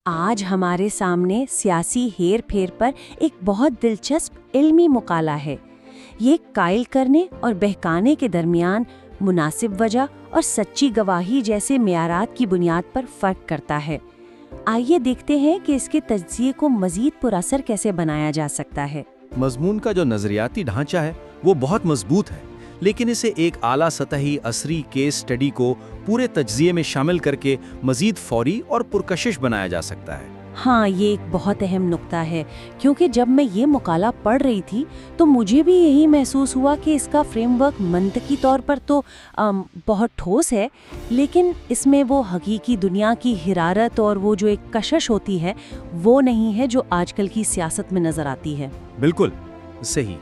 آج ہمارے سامنے سیاسی ہیر پھیر پر ایک بہت دلچسپ علمی مقالہ ہے۔ یہ قائل کرنے اور بہکانے کے درمیان مناسب وجہ اور سچی گواہی جیسے معیارات کی بنیاد پر فرق کرتا ہے۔ آئیے دیکھتے ہیں کہ اس کے تجزیے کو مزید پراثر کیسے بنایا جا سکتا ہے۔ مضمون کا جو نظریاتی ڈھانچہ ہے وہ بہت مضبوط ہے، لیکن اسے ایک اعلیٰ سطحی عصری کیس سٹڈی کو پورے تجزیے میں شامل کر کے مزید فوری اور پرکشش بنایا جا سکتا ہے۔ ہاں، یہ ایک بہت اہم نقطہ ہے، کیونکہ جب میں یہ مقالہ پڑھ رہی تھی تو مجھے بھی یہی محسوس ہوا کہ اس کا فریم ورک منطقی طور پر تو بہت ٹھوس ہے، لیکن اس میں وہ حقیقی دنیا کی حرارت اور وہ جو ایک کشش ہوتی ہے وہ نہیں ہے جو آج کل کی سیاست میں نظر آتی ہے۔ بالکل صحیح۔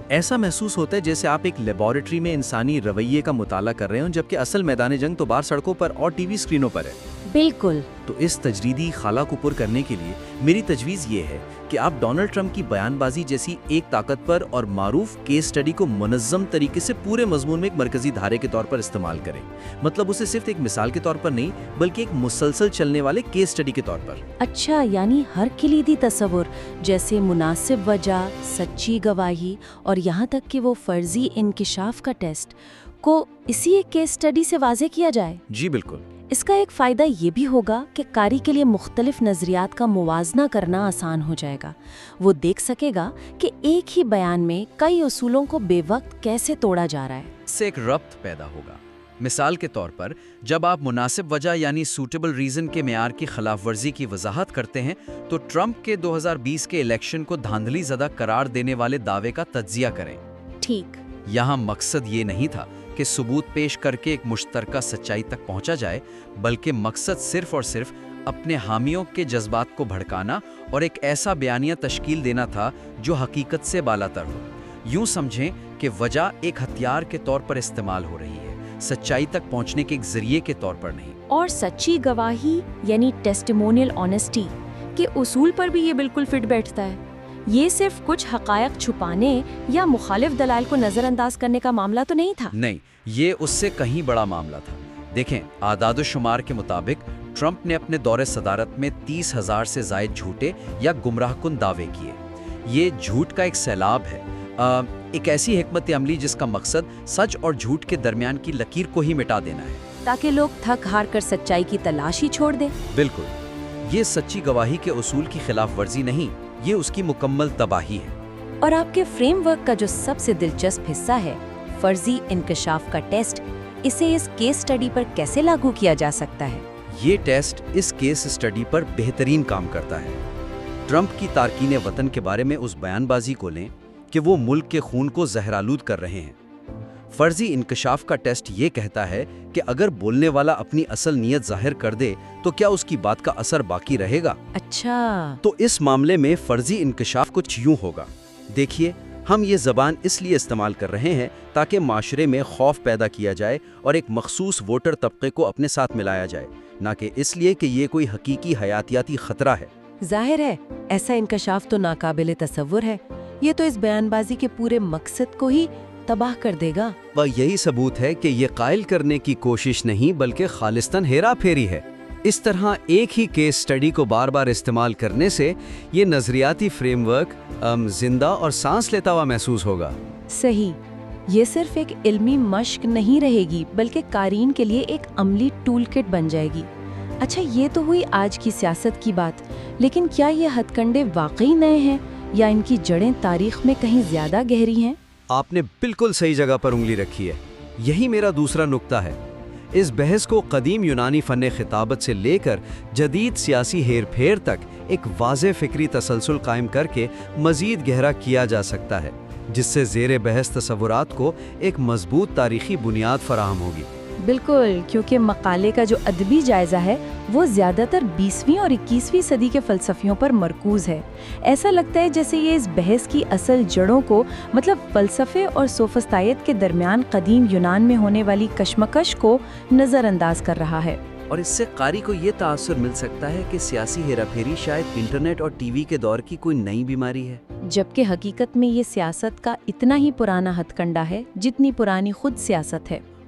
ایسا محسوس ہوتا ہے جیسے آپ ایک لیبارٹری میں انسانی رویے کا مطالعہ کر رہے ہوں، جبکہ اصل میدان جنگ تو باہر سڑکوں پر اور ٹی وی اسکرینوں پر ہے۔ بالکل۔ تو اس تجریدی خلا کو پر کرنے کے لیے میری تجویز یہ ہے کہ آپ ڈونلڈ ٹرمپ کی بیان بازی جیسی ایک طاقتور اور معروف کیس سٹڈی کو منظم طریقے سے پورے مضمون میں ایک مرکزی دھارے کے طور پر استعمال کریں۔ مطلب اسے صرف ایک مثال کے طور پر نہیں، بلکہ ایک مسلسل چلنے والے کیس سٹڈی کے طور پر۔ اچھا، یعنی ہر کلیدی تصور جیسے مناسب وجہ، سچی گواہی اور یہاں تک کہ وہ فرضی انکشاف کا ٹیسٹ کو اسی ایک کیس سٹڈی سے واضح کیا جائے۔ جی بالکل۔ اس کا ایک فائدہ یہ بھی ہوگا کہ قاری کے لیے مختلف نظریات کا موازنہ کرنا آسان ہو جائے گا۔ وہ دیکھ سکے گا کہ ایک ہی بیان میں کئی اصولوں کو بے وقت کیسے توڑا جا رہا ہے۔ اس سے ایک ربط پیدا ہوگا۔ مثال کے طور پر، جب آپ مناسب وجہ یعنی سوٹیبل ریزن کے معیار کی خلاف ورزی کی وضاحت کرتے ہیں تو ٹرمپ کے 2020 کے الیکشن کو دھاندلی زدہ قرار دینے والے دعوے کا تجزیہ کریں۔ ٹھیک۔ یہاں مقصد یہ نہیں تھا کہ ثبوت پیش کر کے ایک مشترکہ سچائی تک پہنچا جائے، بلکہ مقصد صرف اور صرف اپنے حامیوں کے جذبات کو بھڑکانا اور ایک ایسا بیانیہ تشکیل دینا تھا جو حقیقت سے بالاتر ہو۔ یوں سمجھیں کہ وجہ ایک ہتھیار کے طور پر استعمال ہو رہی ہے، سچائی تک پہنچنے کے ایک ذریعے کے طور پر نہیں۔ اور سچی گواہی یعنی ٹیسٹیمونیل آنیسٹی کے اصول پر بھی یہ بالکل فٹ بیٹھتا ہے۔ یہ صرف کچھ حقائق چھپانے یا مخالف دلائل کو نظر انداز کرنے کا معاملہ تو نہیں تھا۔ نہیں، یہ اس سے کہیں بڑا معاملہ تھا۔ دیکھیں، اعداد و شمار کے مطابق ٹرمپ نے اپنے دور صدارت میں 30,000 سے زائد جھوٹے یا گمراہ کن دعوے کیے۔ یہ جھوٹ کا ایک سیلاب ہے، ایک ایسی حکمت عملی جس کا مقصد سچ اور جھوٹ کے درمیان کی لکیر کو ہی مٹا دینا ہے، تاکہ لوگ تھک ہار کر سچائی کی تلاش ہی چھوڑ دیں۔ بالکل۔ یہ سچی گواہی کے اصول کی خلاف ورزی نہیں، یہ اس کی مکمل تباہی ہے۔ اور آپ کے فریم ورک کا جو سب سے دلچسپ حصہ ہے، فرضی انکشاف کا ٹیسٹ، اسے اس کیس سٹڈی پر کیسے لاگو کیا جا سکتا ہے؟ یہ ٹیسٹ اس کیس سٹڈی پر بہترین کام کرتا ہے۔ ٹرمپ کی تارکین وطن کے بارے میں اس بیان بازی کو لیں کہ وہ ملک کے خون کو زہرآلود کر رہے ہیں۔ فرضی انکشاف کا ٹیسٹ یہ کہتا ہے کہ اگر بولنے والا اپنی اصل نیت ظاہر کر دے تو کیا اس کی بات کا اثر باقی رہے گا؟ اچھا۔ تو اس معاملے میں فرضی انکشاف کچھ یوں ہوگا۔ دیکھیے، ہم یہ زبان اس لیے استعمال کر رہے ہیں تاکہ معاشرے میں خوف پیدا کیا جائے اور ایک مخصوص ووٹر طبقے کو اپنے ساتھ ملایا جائے، نہ کہ اس لیے کہ یہ کوئی حقیقی حیاتیاتی خطرہ ہے۔ ظاہر ہے، ایسا انکشاف تو ناقابل تصور ہے۔ یہ تو اس بیان بازی کے پورے مقصد کو ہی تباہ کر دے گا۔ وہ یہی ثبوت ہے کہ یہ قائل کرنے کی کوشش نہیں بلکہ خالصتاً ہیرا پھیری ہے۔ اس طرح ایک ہی کیس سٹڈی کو بار بار استعمال کرنے سے یہ نظریاتی فریم ورک زندہ اور سانس لیتا ہوا محسوس ہوگا۔ صحیح۔ یہ صرف ایک علمی مشق نہیں رہے گی بلکہ قارئین کے لیے ایک عملی ٹول کٹ بن جائے گی۔ اچھا، یہ تو ہوئی آج کی سیاست کی بات، لیکن کیا یہ ہتھ کنڈے واقعی نئے ہیں یا ان کی جڑیں تاریخ میں کہیں زیادہ گہری ہیں؟ آپ نے بالکل صحیح جگہ پر انگلی رکھی ہے۔ یہی میرا دوسرا نقطہ ہے۔ اس بحث کو قدیم یونانی فن خطابت سے لے کر جدید سیاسی ہیر پھیر تک ایک واضح فکری تسلسل قائم کر کے مزید گہرا کیا جا سکتا ہے، جس سے زیر بحث تصورات کو ایک مضبوط تاریخی بنیاد فراہم ہوگی۔ بالکل، کیونکہ مقالے کا جو ادبی جائزہ ہے وہ زیادہ تر 20ویں اور 21ویں صدی کے فلسفیوں پر مرکوز ہے۔ ایسا لگتا ہے جیسے یہ اس بحث کی اصل جڑوں کو، مطلب فلسفے اور سوفسطائیت کے درمیان قدیم یونان میں ہونے والی کشمکش کو نظر انداز کر رہا ہے۔ اور اس سے قاری کو یہ تاثر مل سکتا ہے کہ سیاسی ہیرا پھیری شاید انٹرنیٹ اور ٹی وی کے دور کی کوئی نئی بیماری ہے، جبکہ حقیقت میں یہ سیاست کا اتنا ہی پرانا ہتھ کنڈا ہے جتنی پرانی خود سیاست ہے۔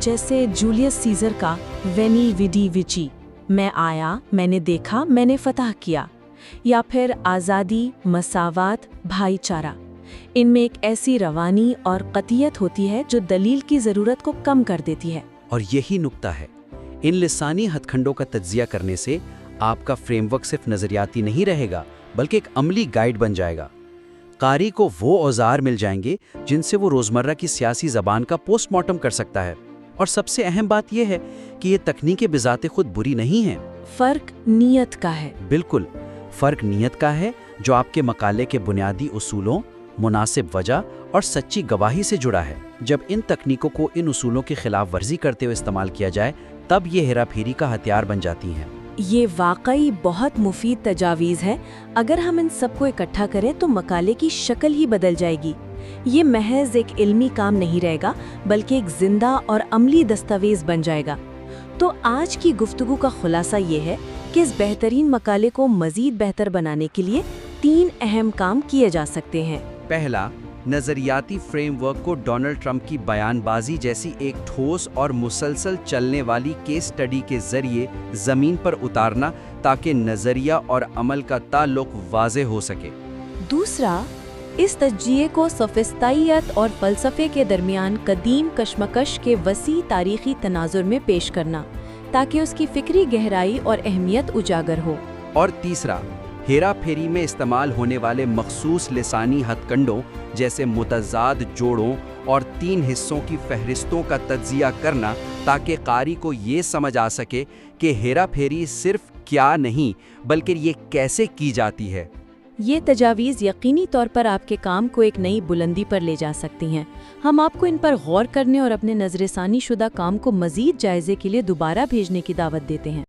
جیسے جولیس سیزر کا وینی ویڈی ویچی، میں آیا، میں نے دیکھا، میں نے فتح کیا، یا پھر آزادی، مساوات، بھائی چارہ۔ ان میں ایک ایسی روانی اور قطعیت ہوتی ہے جو دلیل کی ضرورت کو کم کر دیتی ہے۔ اور یہی نکتہ ہے، ان لسانی ہتھ کنڈوں کا تجزیہ کرنے سے آپ کا فریم ورک صرف نظریاتی نہیں رہے گا بلکہ ایک عملی گائیڈ بن جائے گا۔ قاری کو وہ اوزار مل جائیں گے جن سے وہ روزمرہ کی سیاسی زبان کا پوسٹ مارٹم کر سکتا ہے۔ اور سب سے اہم بات یہ ہے کہ یہ تکنیکیں بذات خود بری نہیں ہیں، فرق نیت کا ہے۔ بالکل، فرق نیت کا ہے جو آپ کے مقالے کے بنیادی اصولوں، مناسب وجہ اور سچی گواہی سے جڑا ہے۔ جب ان تکنیکوں کو ان اصولوں کی خلاف ورزی کرتے ہوئے استعمال کیا جائے تب یہ ہیرا پھیری کا ہتھیار بن جاتی ہیں۔ یہ واقعی بہت مفید تجاویز ہے۔ اگر ہم ان سب کو اکٹھا کریں تو مقالے کی شکل ہی بدل جائے گی۔ یہ محض ایک علمی کام نہیں رہے گا بلکہ ایک زندہ اور عملی دستاویز بن جائے گا۔ تو آج کی گفتگو کا خلاصہ یہ ہے کہ اس بہترین مقالے کو مزید بہتر بنانے کے لیے 3 اہم کام کیے جا سکتے ہیں۔ پہلا، نظریاتی فریم ورک کو ڈونلڈ ٹرمپ کی بیان بازی جیسی ایک ٹھوس اور مسلسل چلنے والی کیس سٹڈی کے ذریعے زمین پر اتارنا تاکہ نظریہ اور عمل کا تعلق واضح ہو سکے۔ دوسرا، اس تجزیے کو سوفسطائیت اور فلسفے کے درمیان قدیم کشمکش کے وسیع تاریخی تناظر میں پیش کرنا تاکہ اس کی فکری گہرائی اور اہمیت اجاگر ہو۔ اور تیسرا، ہیرا پھیری میں استعمال ہونے والے مخصوص لسانی ہتھ کنڈوں جیسے متضاد جوڑوں اور 3 حصوں کی فہرستوں کا تجزیہ کرنا تاکہ قاری کو یہ سمجھ آ سکے کہ ہیرا پھیری صرف کیا نہیں بلکہ یہ کیسے کی جاتی ہے۔ یہ تجاویز یقینی طور پر آپ کے کام کو ایک نئی بلندی پر لے جا سکتی ہیں۔ ہم آپ کو ان پر غور کرنے اور اپنے نظر ثانی شدہ کام کو مزید جائزے کے لیے دوبارہ بھیجنے کی دعوت دیتے ہیں۔